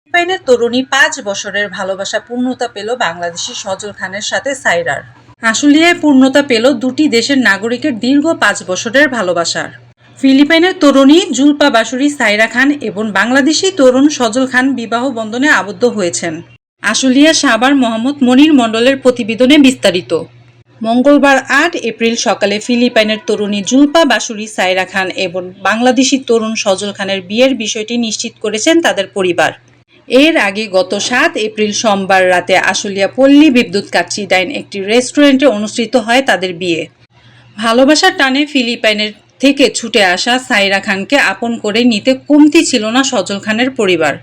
ফিলিপাইনের তরুণী ৫ বছরের ভালোবাসা পূর্ণতা পেল বাংলাদেশি সজল খানের সাথে সাইরার। আশুলিয়ায় পূর্ণতা পেল দুটি দেশের নাগরিকের দীর্ঘ ৫ বছরের ভালোবাসার। ফিলিপাইনের তরুণী জুলপা বাসুরি সাইরা খান এবং বাংলাদেশি তরুণ সজল খান বিবাহ বন্ধনে আবদ্ধ হয়েছেন। আশুলিয়া সাভার মোহাম্মদ মনির মণ্ডলের প্রতিবেদনে বিস্তারিত। মঙ্গলবার ৮ এপ্রিল সকালে ফিলিপাইনের তরুণী জুলপা বাসুরি সাইরা খান এবং বাংলাদেশি তরুণ সজল খানের বিয়ের বিষয়টি নিশ্চিত করেছেন তাদের পরিবার। এর আগে গত ৭ এপ্রিল সোমবার রাতে আশুলিয়া পল্লী বিদ্যুৎ কাচ্চিডাইন একটি রেস্টুরেন্টে অনুষ্ঠিত হয় তাদের বিয়ে। ভালোবাসার টানে ফিলিপাইনের থেকে ছুটে আসা সাইরা খানকে আপন করে নিতে কমতি ছিল না সজল খানের পরিবার।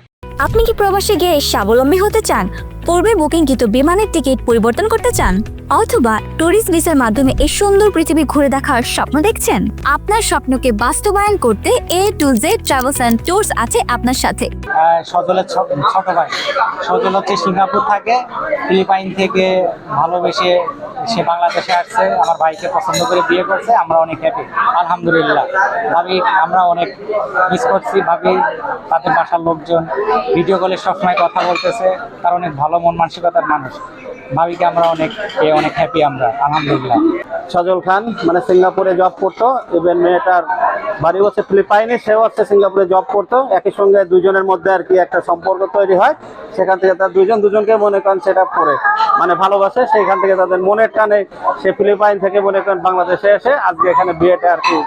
আপনি কি প্রবাসে গিয়ে স্বাবলম্বী হতে চান? পূর্বে বুকিংকৃত বিমানের টিকিট পরিবর্তন করতে চান, অথবা ট্যুরিস্ট ভিসার মাধ্যমে এই সুন্দর পৃথিবী ঘুরে দেখার স্বপ্ন দেখছেন? আপনার স্বপ্নকে বাস্তবায়ন করতে A to Z travels and tours আছে আপনার সাথে। সজলের ছোট ভাই সজল হচ্ছে সিঙ্গাপুর থাকে, ফিলিপাইন থেকে ভালোবেসে সে বাংলাদেশে আসছে, আমার ভাইকে পছন্দ করে বিয়ে করছে। আমরা অনেক হ্যাপি, আলহামদুলিল্লাহ। ভাবি আমরা অনেক মিস করছি, ভাবি তাদের বাসার লোকজন ভিডিও কলে সবসময় কথা বলতেছে, তার অনেক ভালো মন মানসিকতার মানুষ। ভাবিকে আমরা অনেক হ্যাপি আমরা, আলহামদুলিল্লাহ। সজল খান মানে সিঙ্গাপুরে জব করতো, ইভেন মেয়েটার বাড়ি হচ্ছে ফিলিপাইনে, সেও হচ্ছে সিঙ্গাপুরে জব করতো। একই সঙ্গে দুজনের মধ্যে আর কি একটা সম্পর্ক তৈরি হয়, সেখান থেকে তার দুজনকে মনে করেন সেটা পড়ে মানে ভালোবাসে, সেইখান থেকে তাদের মনের টানে সে ফিলিপাইন থেকে মনে করেন বাংলাদেশে এসে আজকে এখানে বিয়েটা আর কি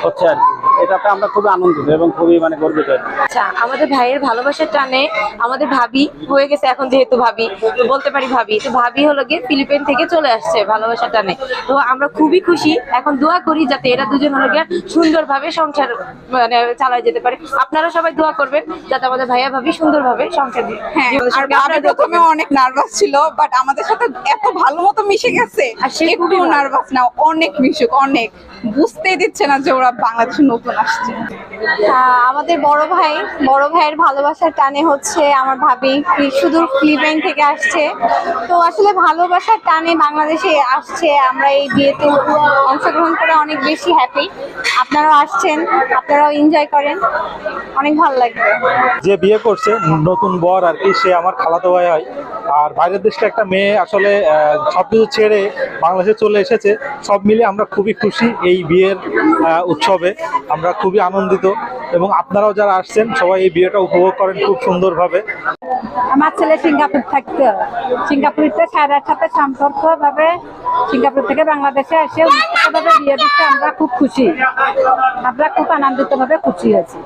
হচ্ছে আর কি। এটাতে আমরা খুবই আনন্দিত এবং খুবই মানে গর্বিত। আচ্ছা, আমাদের ভাইয়ের ভালোবাসার টানে আমাদের ভাবি হয়ে গেছে এখন, যেহেতু ভাবি তো বলতে পারি ভাবি, তো ভাবি হলো গিয়ে ফিলিপাইন থেকে চলে আসছে ভালোবাসার টানে। তো আমরা খুবই খুশি, এখন দোয়া করি যাতে এরা দুজন হলো গিয়ে সুন্দরভাবে সংসার মানে চালায় যেতে পারে। আপনারা সবাই দোয়া করবেন যাতে আমাদের ভাইয়া ভাবি সুন্দরভাবে সংসার দিয়ে। হ্যাঁ, আর ভাবি প্রথমে অনেক নার্ভাস ছিল, বাট আমাদের সাথে এত ভালো মতো মিশে গেছে, আর সে একটু নার্ভাস না, অনেক মিশুক, অনেক বুঝতেই দিচ্ছে না যে ওরা বাংলাদেশে নতুন আসছে। আমাদের বড় ভাইয়ের ভালোবাসার টানে হচ্ছে আমার ভাবি সুদূর ফিলিপাইন থেকে আসছে, তো আসলে ভালোবাসার টানে বাংলাদেশে আসছে। আমরা এই বিয়েতে অংশগ্রহণ করে অনেক বেশি হ্যাপি। আপনারাও আসছেন, আপনারাও এনজয় করেন, অনেক ভালো লাগবে। যে বিয়ে করছে নতুন বর আর কি, সে আমার খালাতো ভাই হয়। আর বাইরের দেশটা একটা মেয়ে আসলে সবকিছু ছেড়ে বাংলাদেশে চলে এসেছে। সব মিলে আমরা খুবই খুশি এই বিয়ের উৎসবে, আমরা খুবই আনন্দিত এবং আপনারাও যারা আসছেন সবাই এই বিয়েটা উপভোগ করেন খুব সুন্দরভাবে। আমার ছেলে সিঙ্গাপুর থাকতো, সিঙ্গাপুরিতে সাইরার সাথে সম্পর্ক ভাবে সিঙ্গাপুর থেকে বাংলাদেশে এসে ভাবে বিয়ে দিচ্ছে। আমরা খুব খুশি, আমরা খুব আনন্দিত ভাবে খুশি আছি।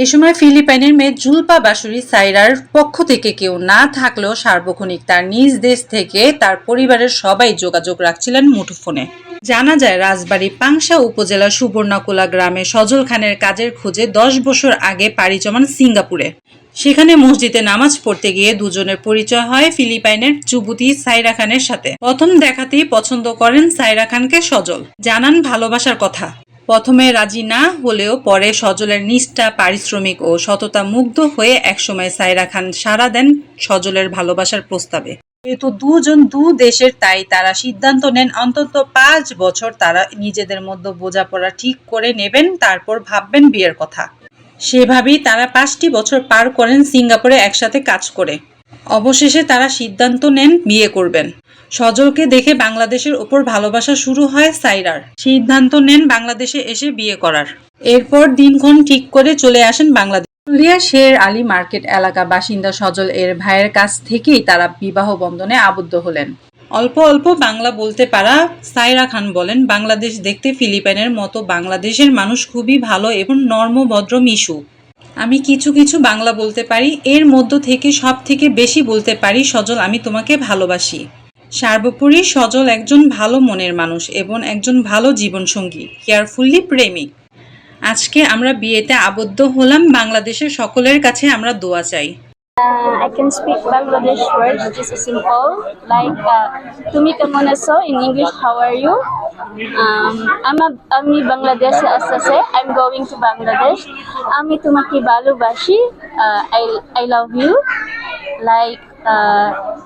এ সময় ফিলিপাইনের মেয়ে জুলপা বাসুরি সাইরার পক্ষ থেকে কেউ না থাকলেও সার্বক্ষণিক তার নিজ দেশ থেকে তার পরিবারের সবাই যোগাযোগ রাখছিলেন মুঠোফোনে। জানা যায় রাজবাড়ী পাংশা উপজেলার সুবর্ণকুলা গ্রামে সজল খানের কাজের খোঁজে ১০ বছর আগে পাড়ি জমান সিঙ্গাপুরে। সেখানে মসজিদে নামাজ পড়তে গিয়ে দুজনের পরিচয় হয় ফিলিপাইনের যুবতী সাইরা খানের সাথে। প্রথম দেখাতেই পছন্দ করেন সাইরা খানকে সজল, জানান ভালোবাসার কথা। প্রথমে রাজি না হলেও পরে সজলের নিষ্ঠা, পারিশ্রমিক ও সততা মুগ্ধ হয়ে একসময় সাইরা খান সাড়া দেন সজলের ভালোবাসার প্রস্তাবে। যেহেতু দুজন দু দেশের, তাই তারা সিদ্ধান্ত নেন অন্তত ৫ বছর তারা নিজেদের মধ্যে বোঝাপড়া ঠিক করে নেবেন, তারপর ভাববেন বিয়ের কথা। সেভাবেই তারা ৫টি বছর পার করেন সিঙ্গাপুরে একসাথে কাজ করে। অবশেষে তারা সিদ্ধান্ত নেন বিয়ে করবেন। সজলকে দেখে বাংলাদেশের ওপর ভালোবাসা শুরু হয় সাইরার। সিদ্ধান্ত নেন বাংলাদেশে এসে বিয়ে করার। এরপর দিনক্ষণ ঠিক করে চলে আসেন বাংলাদেশ। আশুলিয়া শের আলী মার্কেট এলাকা বাসিন্দা সজল এর ভাইয়ের কাছ থেকেই তারা বিবাহ বন্ধনে আবদ্ধ হলেন। অল্প অল্প বাংলা বলতে পারা সাইরা খান বলেন, বাংলাদেশ দেখতে ফিলিপাইনের মতো বাংলাদেশের মানুষ খুবই ভালো এবং নর্মভদ্র মিশু। আমি কিছু বাংলা বলতে পারি, এর মধ্য থেকে সব থেকে বেশি বলতে পারি সজল আমি তোমাকে ভালোবাসি। সর্বোপরি সজল একজন ভালো মনের মানুষ এবং একজন ভালো জীবনসঙ্গী, কেয়ারফুলি প্রেমিক। আজকে আমরা বিয়েতে আবদ্ধ হলাম, বাংলাদেশের সকলের কাছে আমরা দোয়া চাই। I can speak Bangladesh words, which is simple, like "Tumi kemon aso" in English. How are you? আমি বাংলাদেশে আসছে। I'm going to Bangladesh. আমি তোমাকে ভালোবাসি। I love you. Like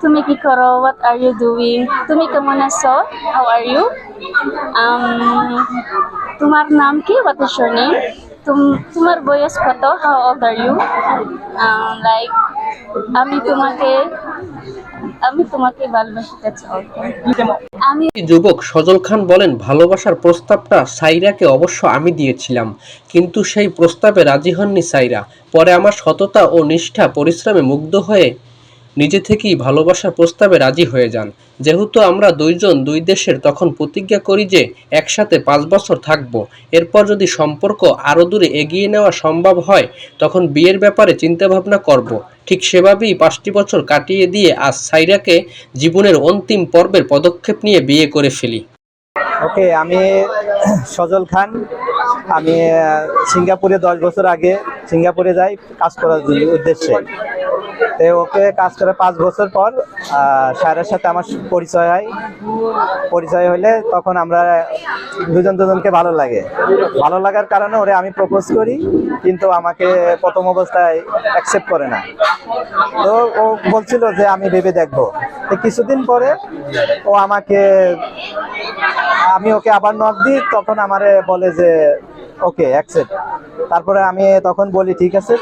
তুমি কি করো? What are you doing? তুমি কেমন আছো? How are you? তোমার নাম কি? What is your name? তোমার বয়স কত? How old are you? Like আমি তোমাকে ভালোবাসি। That's all. আমি যুবক সজল খান বলেন, ভালোবাসার প্রস্তাবটা সাইরাকে অবশ্য আমি দিয়েছিলাম, কিন্তু সেই প্রস্তাবে রাজি হননি সাইরা। পরে আমার সততা ও নিষ্ঠা পরিশ্রমে মুগ্ধ হয়ে নিজে থেকেই ভালোবাসার প্রস্তাবে রাজি হয়ে যান। যেহেতু আমরা দুইজন দুই দেশের, তখন প্রতিজ্ঞা করি যে একসাথে 5 বছর থাকব। এরপর যদি সম্পর্ক আরও দূরে এগিয়ে নেওয়া সম্ভব হয় তখন বিয়ের ব্যাপারে চিন্তাভাবনা করব। ঠিক সেভাবেই 5টি বছর কাটিয়ে দিয়ে আজ সাইরাকে জীবনের অন্তিম পর্বের পদক্ষেপ নিয়ে বিয়ে করে ফেলি। ওকে, আমি সজল খান। আমি সিঙ্গাপুরে 10 বছর আগে সিঙ্গাপুরে যাই কাজ করার উদ্দেশ্যে। তো ওকে কাজ করে 5 বছর পর সায়রার সাথে আমার পরিচয় হয়। পরিচয় হলে তখন আমরা দুজনকে ভালো লাগে। ভালো লাগার কারণে ওরে আমি প্রপোজ করি, কিন্তু আমাকে প্রথম অবস্থায় অ্যাকসেপ্ট করে না। তো ও বলছিল যে আমি ভেবে দেখবো। তো কিছুদিন পরে ও আমি ওকে আবার নক দিই, তখন আমারে বলে যে ওকে অ্যাকসেপ্ট। তারপরে আমি তখন বলি ঠিক আছে,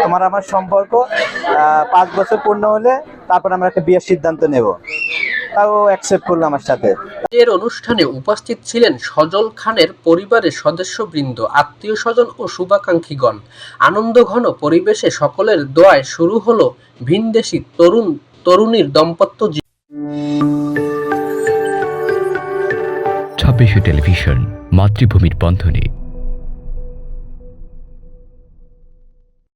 তোমার আমার সম্পর্ক 5 বছর পূর্ণ হলে তারপর আমরা একটা বিয়ের সিদ্ধান্ত নেব। তাও অ্যাকসেপ্ট করলো আমার সাথে। এর অনুষ্ঠানে উপস্থিত ছিলেন সজল খানের পরিবারের সদস্যবৃন্দ, আত্মীয় স্বজন ও শুভাকাঙ্ক্ষীগণ। আনন্দঘন পরিবেশে সকলের দোয়ায় শুরু হলো ভিনদেশি তরুণীর দাম্পত্য জীবন। 26 টেলিভিশন, মাতৃভূমির বন্ধনে।